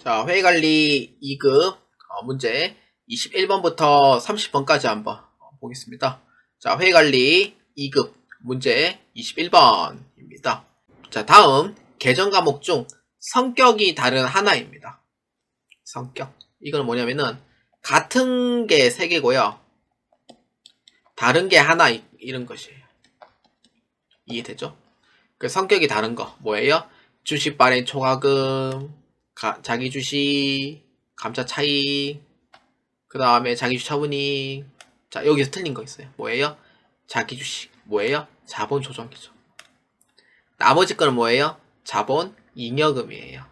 자, 회의관리 2급 문제 21번부터 30번까지 한번 보겠습니다. 자, 회의관리 2급 문제 21번입니다. 자, 다음 개정 과목 중 성격이 다른 하나입니다. 성격. 이건 뭐냐면은 같은 게 3개고요. 다른 게 하나 이런 것이에요. 이해되죠? 그 성격이 다른 거 뭐예요? 주식 발행 초과금, 자기 주식, 감자 차익, 그 다음에 자기 주식 처분이. 자, 여기서 틀린 거 있어요. 뭐예요? 자기 주식. 뭐예요? 자본 조정기죠. 나머지 거는 뭐예요? 자본 잉여금이에요.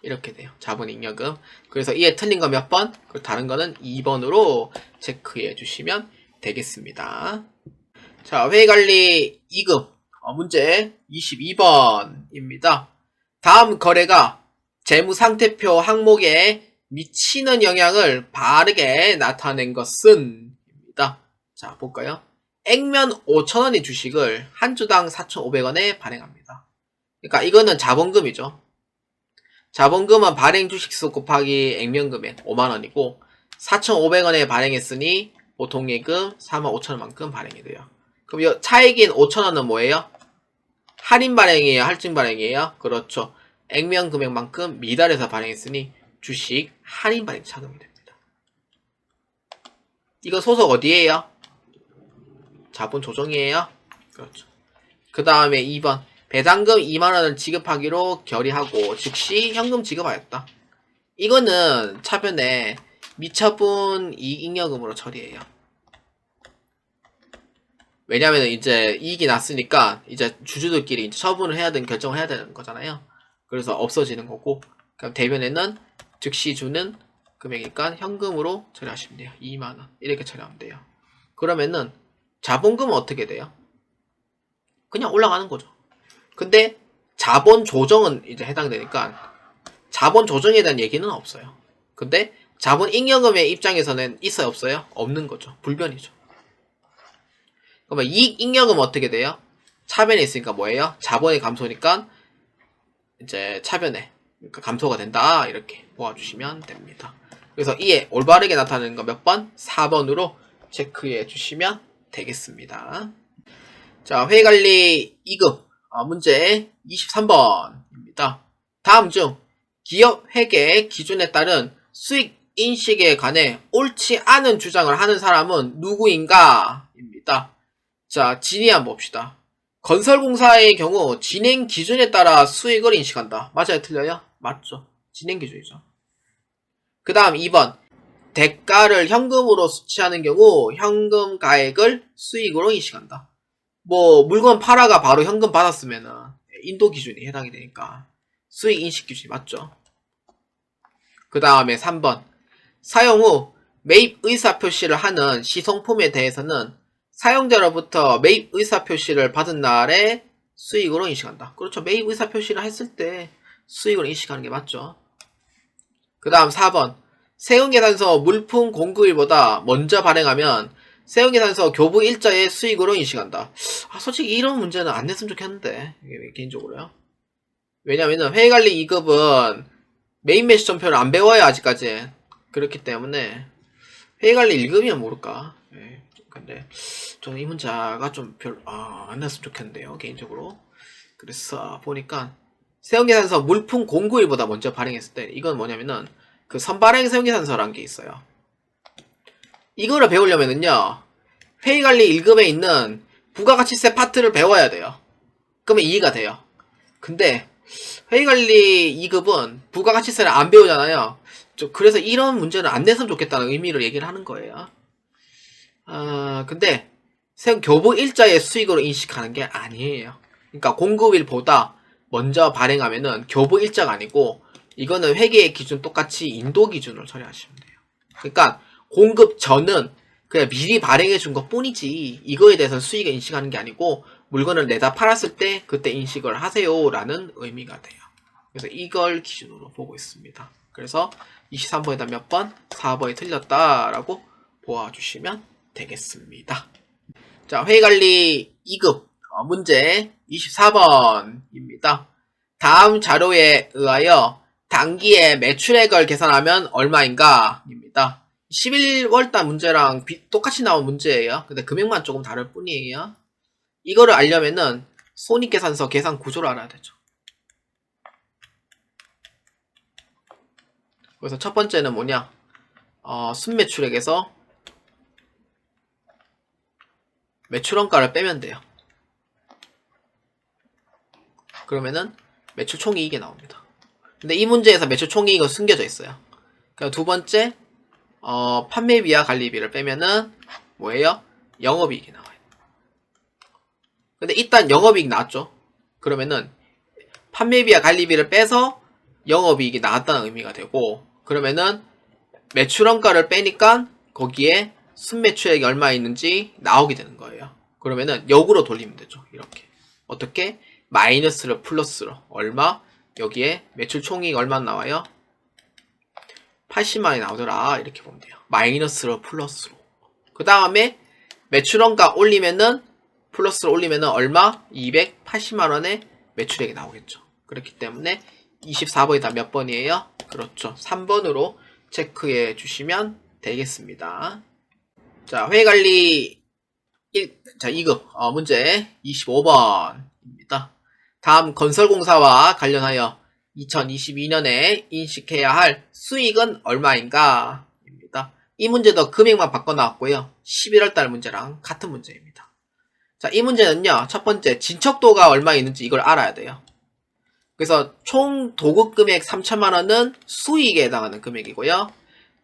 이렇게 돼요. 자본 잉여금. 그래서 이에 틀린 거 몇 번? 그리고 다른 거는 2번으로 체크해 주시면 되겠습니다. 자, 회의관리 2급 문제 22번입니다. 다음 거래가 재무상태표 항목에 미치는 영향을 바르게 나타낸 것은 입니다. 자, 볼까요? 액면 5,000원의 주식을 한 주당 4,500원에 발행합니다. 그러니까 이거는 자본금이죠. 자본금은 발행 주식수 곱하기 액면금액 5만원이고 4,500원에 발행했으니 보통예금 45,000원만큼 발행이 돼요. 그럼 이 차익인 5,000원은 뭐예요? 할인 발행이에요? 할증 발행이에요? 그렇죠. 액면 금액만큼 미달해서 발행했으니 주식 할인 발행 차금이 됩니다. 이거 소속 어디에요? 자본 조정이에요? 그렇죠. 그 다음에 2번 배당금 2만원을 지급하기로 결의하고 즉시 현금 지급하였다. 이거는 차변에 미처분 이익잉여금으로 처리해요. 왜냐면 이제 이익이 났으니까 이제 주주들끼리 이제 처분을 해야 되는 결정을 해야 되는 거잖아요. 그래서 없어지는 거고, 그럼 대변에는 즉시 주는 금액이니까 현금으로 처리하시면 돼요. 2만원 이렇게 처리하면 돼요. 그러면은 자본금은 어떻게 돼요? 그냥 올라가는 거죠. 근데 자본 조정은 이제 해당되니까 자본 조정에 대한 얘기는 없어요. 근데 자본 잉여금의 입장에서는 있어요, 없어요? 없는 거죠. 불변이죠. 그러면 이익 잉여금은 어떻게 돼요? 차변에 있으니까 뭐예요? 자본의 감소니까 이제 차변에 그러니까 감소가 된다, 이렇게 보아주시면 됩니다. 그래서 이에 올바르게 나타나는 거 몇 번? 4번으로 체크해 주시면 되겠습니다. 자, 회의관리 2급 문제 23번입니다. 다음 중 기업 회계 기준에 따른 수익 인식에 관해 옳지 않은 주장을 하는 사람은 누구인가? 입니다. 자, 진위 한번 봅시다. 건설공사의 경우 진행 기준에 따라 수익을 인식한다. 맞아요? 틀려요? 맞죠. 진행 기준이죠. 그 다음 2번 대가를 현금으로 수취하는 경우 현금 가액을 수익으로 인식한다. 뭐 물건 팔아가 바로 현금 받았으면은 인도 기준이 해당이 되니까 수익 인식 기준이 맞죠. 그 다음에 3번 사용 후 매입 의사 표시를 하는 시성품에 대해서는 사용자로부터 매입 의사 표시를 받은 날에 수익으로 인식한다. 그렇죠. 매입 의사 표시를 했을 때 수익으로 인식하는 게 맞죠. 그 다음 4번 세금계산서 물품 공급일보다 먼저 발행하면 세금계산서 교부 일자의 수익으로 인식한다. 솔직히 이런 문제는 안 냈으면 좋겠는데, 개인적으로요. 왜냐면은 회의관리 2급은 메인 매시점표를 안 배워요, 아직까지. 그렇기 때문에 회의관리 1급이면 모를까. 근데 저는 이 문제가 좀 안 냈으면 좋겠는데요, 개인적으로. 그래서 보니까 세금계산서 물품 공구일보다 먼저 발행했을 때 이건 뭐냐면은 그 선발행 세금계산서라는 게 있어요. 이거를 배우려면은요, 회의관리 1급에 있는 부가가치세 파트를 배워야 돼요. 그러면 이해가 돼요. 근데 회의관리 2급은 부가가치세를 안 배우잖아요. 그래서 이런 문제는 안 냈으면 좋겠다는 의미로 얘기를 하는 거예요. 근데 세금 교부 일자의 수익으로 인식하는 게 아니에요. 그러니까 공급일보다 먼저 발행하면은 교부 일자가 아니고 이거는 회계의 기준 똑같이 인도 기준으로 처리하시면 돼요. 그러니까 공급 전은 그냥 미리 발행해 준 것 뿐이지 이거에 대해서는 수익을 인식하는 게 아니고 물건을 내다 팔았을 때 그때 인식을 하세요 라는 의미가 돼요. 그래서 이걸 기준으로 보고 있습니다. 그래서 23번에다 몇 번? 4번이 틀렸다라고 보아주시면 되겠습니다. 자, 회의관리 2급 문제 24번입니다. 다음 자료에 의하여 당기의 매출액을 계산하면 얼마인가? 입니다. 11월달 문제랑 똑같이 나온 문제예요. 근데 금액만 조금 다를 뿐이에요. 이거를 알려면은 손익계산서 계산 구조를 알아야 되죠. 그래서 첫 번째는 뭐냐? 순매출액에서 매출원가를 빼면 돼요. 그러면은 매출 총이익이 나옵니다. 근데 이 문제에서 매출 총이익은 숨겨져 있어요. 그럼 두 번째, 판매비와 관리비를 빼면은 뭐예요? 영업이익이 나와요. 근데 일단 영업이익 나왔죠. 그러면은 판매비와 관리비를 빼서 영업이익이 나왔다는 의미가 되고, 그러면은 매출원가를 빼니까 거기에 순매출액이 얼마 있는지 나오게 되는 거예요. 그러면은 역으로 돌리면 되죠. 이렇게. 어떻게? 마이너스를 플러스로. 얼마? 여기에 매출 총이익 얼마 나와요? 80만원이 나오더라. 이렇게 보면 돼요. 마이너스로 플러스로. 그 다음에 매출원가 올리면은 플러스로 올리면은 얼마? 280만원의 매출액이 나오겠죠. 그렇기 때문에 24번이 다 몇 번이에요? 그렇죠. 3번으로 체크해 주시면 되겠습니다. 자, 회계관리 2급 문제 25번입니다. 다음 건설공사와 관련하여 2022년에 인식해야 할 수익은 얼마인가? 입니다. 이 문제도 금액만 바꿔 나왔고요. 11월달 문제랑 같은 문제입니다. 자, 이 문제는요. 첫 번째, 진척도가 얼마 있는지 이걸 알아야 돼요. 그래서 총 도급 금액 3천만원은 수익에 해당하는 금액이고요.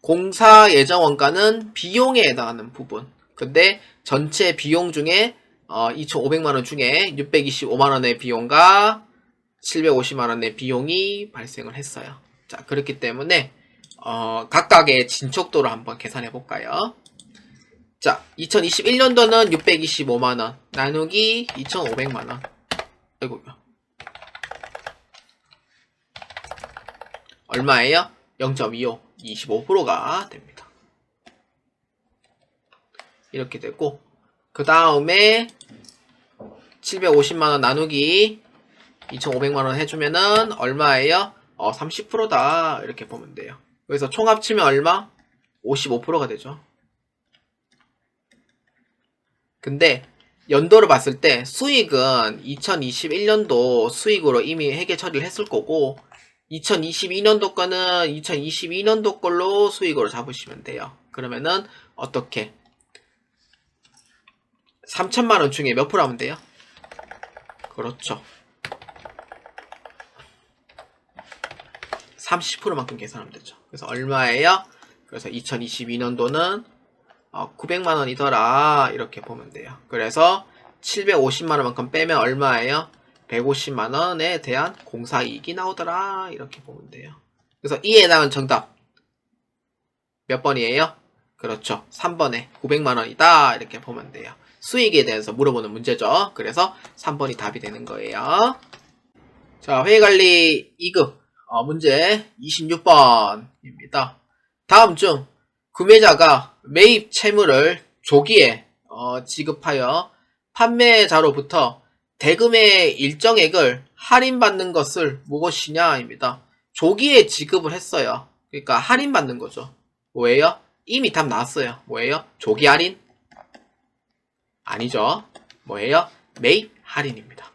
공사 예정 원가는 비용에 해당하는 부분. 근데 전체 비용 중에 2,500만원 중에 625만원의 비용과 750만원의 비용이 발생을 했어요. 자, 그렇기 때문에 각각의 진척도를 한번 계산해 볼까요? 자, 2021년도는 625만원 나누기 2,500만원. 아이고요. 얼마예요? 0.25, 25%가 됩니다. 이렇게 되고, 그 다음에 750만원 나누기 2,500만원 해주면은 얼마예요? 30%다. 이렇게 보면 돼요. 그래서 총 합치면 얼마? 55%가 되죠. 근데 연도를 봤을 때 수익은 2021년도 수익으로 이미 회계 처리를 했을 거고, 2022년도 거는 2022년도 걸로 수익으로 잡으시면 돼요. 그러면은 어떻게? 3천만원 중에 몇 프로 하면 돼요? 그렇죠. 30%만큼 계산하면 되죠. 그래서 얼마예요? 그래서 2022년도는 900만원이더라. 이렇게 보면 돼요. 그래서 750만원만큼 빼면 얼마예요? 150만원에 대한 공사이익이 나오더라. 이렇게 보면 돼요. 그래서 이에 해당하는 정답 몇 번이에요? 그렇죠. 3번에 900만원이다. 이렇게 보면 돼요. 수익에 대해서 물어보는 문제죠. 그래서 3번이 답이 되는 거예요. 자, 회계관리 2급 문제 26번입니다. 다음 중 구매자가 매입 채무를 조기에 지급하여 판매자로부터 대금의 일정액을 할인받는 것을 무엇이냐입니다. 조기에 지급을 했어요. 그러니까 할인받는 거죠. 뭐예요? 이미 답 나왔어요. 뭐예요? 조기 할인? 아니죠. 뭐예요? 매입 할인입니다.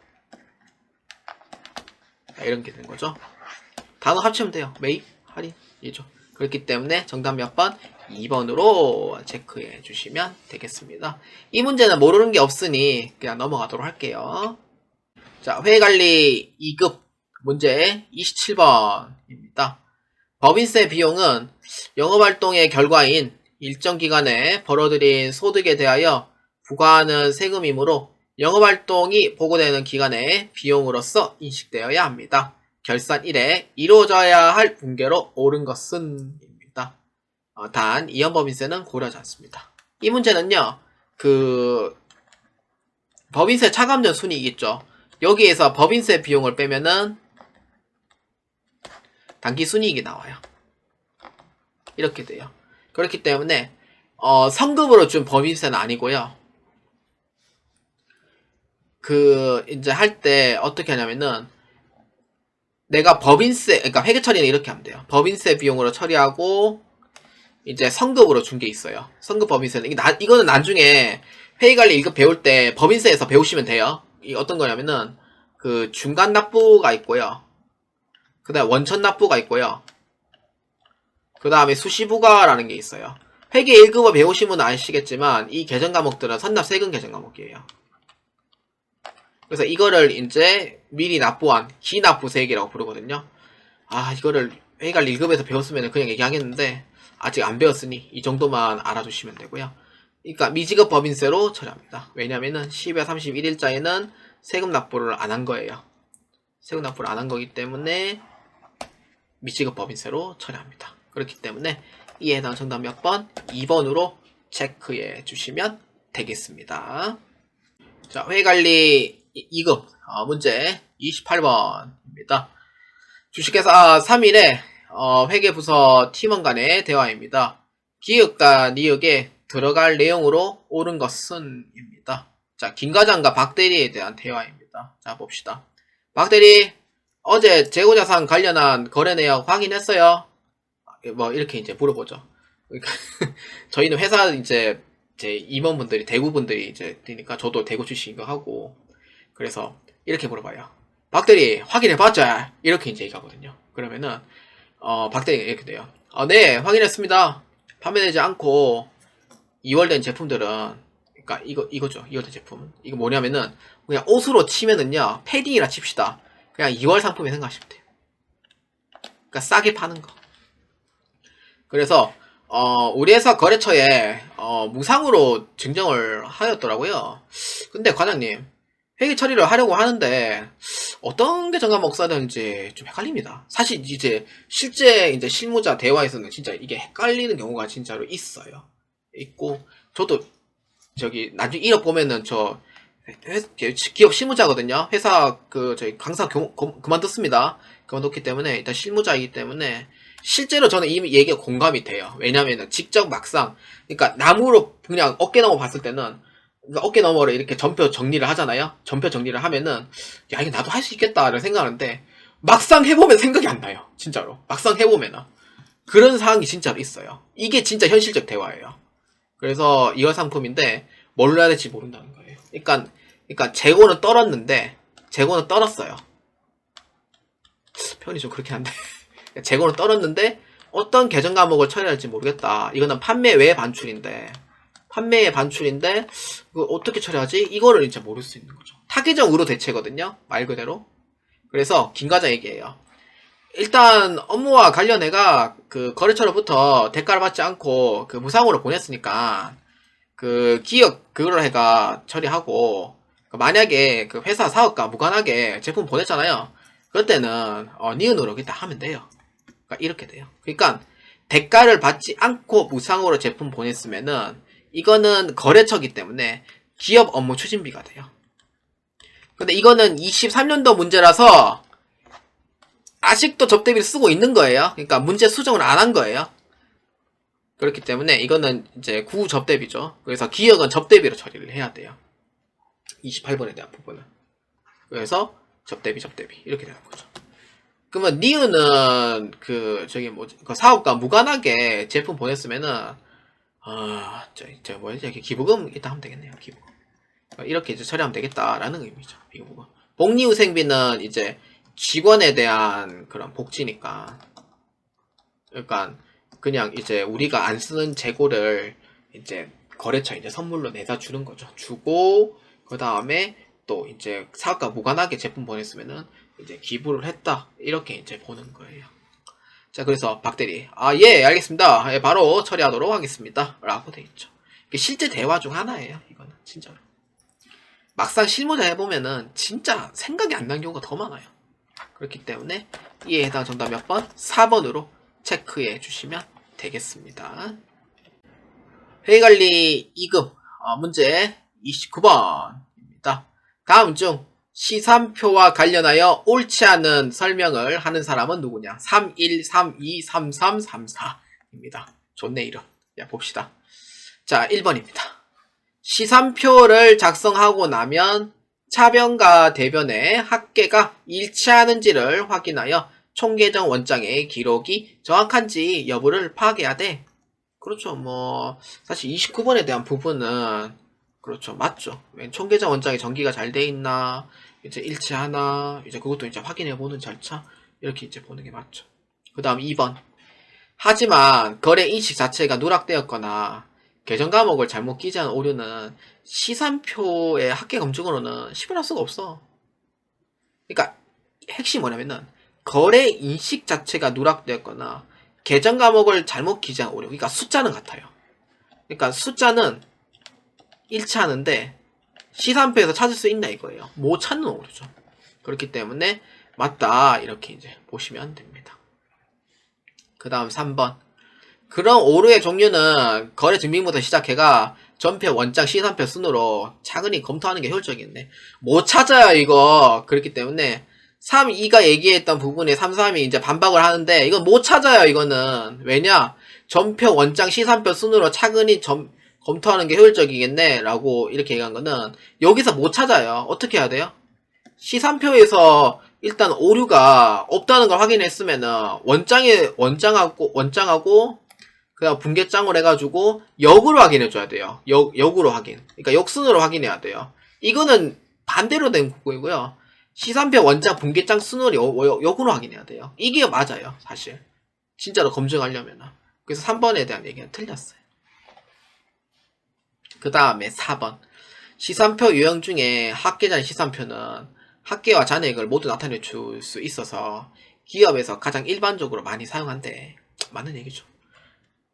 이런 게 되는 거죠. 단어 합치면 돼요. 매입 할인이죠. 그렇기 때문에 정답 몇 번? 2번으로 체크해 주시면 되겠습니다. 이 문제는 모르는 게 없으니 그냥 넘어가도록 할게요. 자, 회계관리 2급 문제 27번입니다. 법인세 비용은 영업활동의 결과인 일정 기간에 벌어들인 소득에 대하여 부과하는 세금이므로 영업활동이 보고되는 기간에 비용으로서 인식되어야 합니다. 결산 1에 이루어져야 할 분계로 옳은 것은 입니다. 단 이연법인세는 고려하지 않습니다. 이 문제는요, 법인세 차감전 순이익 있죠. 여기에서 법인세 비용을 빼면은 당기순이익이 나와요. 이렇게 돼요. 그렇기 때문에 성급으로 준 법인세는 아니고요. 이제 할 때 어떻게 하냐면은 내가 법인세, 그러니까 회계 처리는 이렇게 하면 돼요. 법인세 비용으로 처리하고, 이제 성급으로 준 게 있어요. 성급 법인세는, 이거는 나중에 회의관리 1급 배울 때 법인세에서 배우시면 돼요. 이 어떤 거냐면은, 그 중간 납부가 있고요. 그 다음에 원천 납부가 있고요. 그 다음에 수시부가라는 게 있어요. 회계 1급을 배우시면 아시겠지만, 이 개정 과목들은 선납 세금 개정 과목이에요. 그래서 이거를 이제 미리 납부한 기납부세액이라고 부르거든요. 아, 이거를 회의관리 1급에서 배웠으면 그냥 얘기하겠는데 아직 안 배웠으니 이 정도만 알아두시면 되고요. 그러니까 미지급 법인세로 처리합니다. 왜냐면은 12월 31일자에는 세금 납부를 안 한 거예요. 세금 납부를 안 한 거기 때문에 미지급 법인세로 처리합니다. 그렇기 때문에 이에 해당 정답 몇 번? 2번으로 체크해 주시면 되겠습니다. 자, 회의관리 2급 문제 28번입니다. 주식회사 3일에 회계부서 팀원 간의 대화입니다. 기획과 니역에 들어갈 내용으로 옳은 것은 입니다. 자, 김과장과 박대리에 대한 대화입니다. 자, 봅시다. 박대리, 어제 재고자산 관련한 거래 내역 확인했어요? 뭐 이렇게 이제 물어보죠. 그러니까 저희는 회사 이제 제 임원분들이 대구분들이 이제 되니까 저도 대구 출신이기도 하고 그래서 이렇게 물어봐요. 박대리 확인해봤죠? 이렇게 이제 얘기하거든요. 그러면은 박대리가 이렇게 돼요. 네, 확인했습니다. 판매되지 않고 2월된 제품들은 그러니까 이거죠. 2월된 제품. 이거 뭐냐면은 그냥 옷으로 치면은요. 패딩이라 칩시다. 그냥 2월 상품에 생각하시면 돼요. 그러니까 싸게 파는 거. 그래서 우리 회사 거래처에 무상으로 증정을 하였더라고요. 근데 과장님 회계 처리를 하려고 하는데 어떤 게 정감 써야 되는지 좀 헷갈립니다. 사실 이제 실제 이제 실무자 대화에서는 진짜 이게 헷갈리는 경우가 진짜로 있어요. 있고 저도 저기 나중에 이력 보면은 저 기업 실무자거든요. 회사 저희 강사 그만뒀습니다. 그만뒀기 때문에 일단 실무자이기 때문에 실제로 저는 이 얘기가 공감이 돼요. 왜냐면은 직접 막상 그러니까 나무로 그냥 어깨 너머 봤을 때는 그러니까 어깨 너머를 이렇게 전표 정리를 하잖아요. 전표 정리를 하면은 야 이거 나도 할 수 있겠다를 생각하는데 막상 해보면 생각이 안 나요. 진짜로 막상 해보면은 그런 상황이 진짜로 있어요. 이게 진짜 현실적 대화예요. 그래서 이월 상품인데 뭘로 해야 될지 모른다는 거예요. 그러니까 재고는 떨었어요. 표현이 좀 그렇긴 한데 재고는 떨었는데 어떤 계정 과목을 처리할지 모르겠다. 이거는 판매 외 반출인데 판매의 반출인데 그거 어떻게 처리하지? 이거를 이제 모를 수 있는 거죠. 타계정으로 대체거든요. 말 그대로. 그래서 김과장 얘기해요. 일단 업무와 관련해가 그 거래처로부터 대가를 받지 않고 그 무상으로 보냈으니까 그 기업 그걸 해가 처리하고 만약에 그 회사 사업과 무관하게 제품 보냈잖아요. 그럴 때는 니은으로 일단 하면 돼요. 그러니까 이렇게 돼요. 그러니까 대가를 받지 않고 무상으로 제품 보냈으면은 이거는 거래처기 때문에 기업 업무 추진비가 돼요. 근데 이거는 23년도 문제라서 아직도 접대비를 쓰고 있는 거예요. 그러니까 문제 수정을 안 한 거예요. 그렇기 때문에 이거는 이제 구접대비죠. 그래서 기억은 접대비로 처리를 해야 돼요. 28번에 대한 부분은. 그래서 접대비 이렇게 되는 거죠. 그러면 니은은 그 사업과 무관하게 제품 보냈으면은 뭐였지? 기부금 일단 하면 되겠네요. 기부금. 이렇게 이제 처리하면 되겠다라는 의미죠. 기부금. 복리후생비는 이제 직원에 대한 그런 복지니까. 그러니까 그냥 이제 우리가 안 쓰는 재고를 이제 거래처에 이제 선물로 내다 주는 거죠. 주고 그 다음에 또 이제 사업과 무관하게 제품 보냈으면은 이제 기부를 했다 이렇게 이제 보는 거예요. 자, 그래서 박대리 예 알겠습니다. 예, 바로 처리하도록 하겠습니다 라고 돼 있죠. 이게 실제 대화 중 하나예요. 이거는 진짜로 막상 실무자 해보면은 진짜 생각이 안 나는 경우가 더 많아요. 그렇기 때문에 이에 해당 정답 몇 번? 4번으로 체크해 주시면 되겠습니다. 회의관리 2급 문제 29번입니다. 다음 중 시산표와 관련하여 옳지 않은 설명을 하는 사람은 누구냐? 31323334입니다. 좋네 이름. 자, 봅시다. 자, 1번입니다. 시산표를 작성하고 나면 차변과 대변의 합계가 일치하는지를 확인하여 총계정 원장의 기록이 정확한지 여부를 파악해야 돼. 그렇죠. 뭐 사실 29번에 대한 부분은 그렇죠. 맞죠. 총계정 원장의 전기가 잘 돼 있나, 이제 일치하나, 이제 그것도 이제 확인해 보는 절차, 이렇게 이제 보는 게 맞죠. 그 다음 2번. 하지만 거래 인식 자체가 누락되었거나 계정 과목을 잘못 기재한 오류는 시산표의 합계 검증으로는 식별할 수가 없어. 그러니까 핵심이 뭐냐면은 거래 인식 자체가 누락되었거나 계정 과목을 잘못 기재한 오류. 그러니까 숫자는 같아요. 그러니까 숫자는 일치하는데 시산표에서 찾을 수 있냐 이거예요. 못 찾는 오류죠. 그렇기 때문에 맞다 이렇게 이제 보시면 됩니다. 그 다음 3번. 그런 오류의 종류는 거래 증빙부터 시작해가 전표, 원장, 시산표 순으로 차근히 검토하는 게 효율적인데 못 찾아요 이거. 그렇기 때문에 3, 2가 얘기했던 부분에 3, 3이 이제 반박을 하는데 이건 못 찾아요 이거는. 왜냐? 전표, 원장, 시산표 순으로 차근히 검토하는 게 효율적이겠네 라고 이렇게 얘기한 거는 여기서 못 찾아요. 어떻게 해야 돼요? 시산표에서 일단 오류가 없다는 걸 확인했으면은 원장하고 그냥 분계장을 해가지고 역으로 확인해줘야 돼요. 역으로 확인. 그러니까 역순으로 확인해야 돼요. 이거는 반대로 된 부분이고요. 시산표 원장 분계장 순으로 역으로 확인해야 돼요. 이게 맞아요. 사실. 진짜로 검증하려면. 그래서 3번에 대한 얘기는 틀렸어요. 그 다음에 4번. 시산표 유형 중에 합계자의 시산표는 합계와 잔액을 모두 나타내 줄 수 있어서 기업에서 가장 일반적으로 많이 사용한대. 맞는 얘기죠.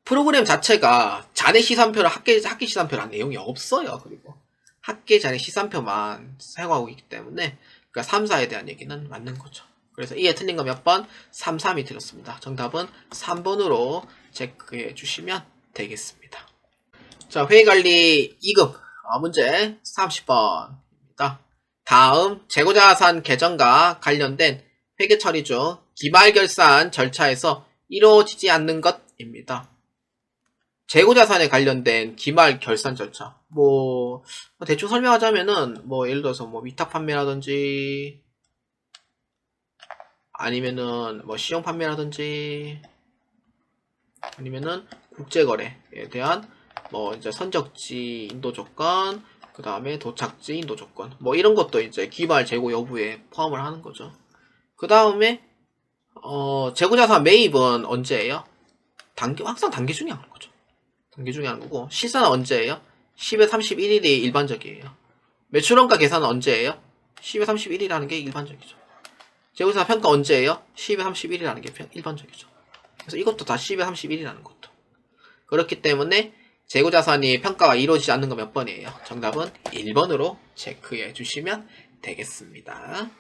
프로그램 자체가 잔액 시산표를 합계 시산표라는 내용이 없어요. 그리고 합계 잔액 시산표만 사용하고 있기 때문에 그러니까 3, 4에 대한 얘기는 맞는 거죠. 그래서 이에 틀린 거 몇 번? 3, 3이 틀렸습니다. 정답은 3번으로 체크해 주시면 되겠습니다. 자, 회의관리 2급 문제 30번입니다. 다음 재고자산 개정과 관련된 회계 처리 중 기말결산 절차에서 이루어지지 않는 것입니다. 재고자산에 관련된 기말 결산 절차. 대충 설명하자면은, 예를 들어서 위탁 판매라든지, 아니면은, 시용 판매라든지, 아니면은, 국제거래에 대한, 이제 선적지 인도 조건, 그 다음에 도착지 인도 조건. 이런 것도 이제 기말 재고 여부에 포함을 하는 거죠. 그 다음에, 재고자산 매입은 언제예요? 항상 단기 중에 하는 거죠. 단기 중에 하는 거고, 시사는 언제예요? 10에 31일이 일반적이에요. 매출원가 계산은 언제예요? 10에 31일 하는 게 일반적이죠. 재고자산 평가 언제예요? 10에 31일 하는 게 일반적이죠. 그래서 이것도 다 10에 31일 하는 것도. 그렇기 때문에 재고자산이 평가가 이루어지지 않는 거 몇 번이에요? 정답은 1번으로 체크해 주시면 되겠습니다.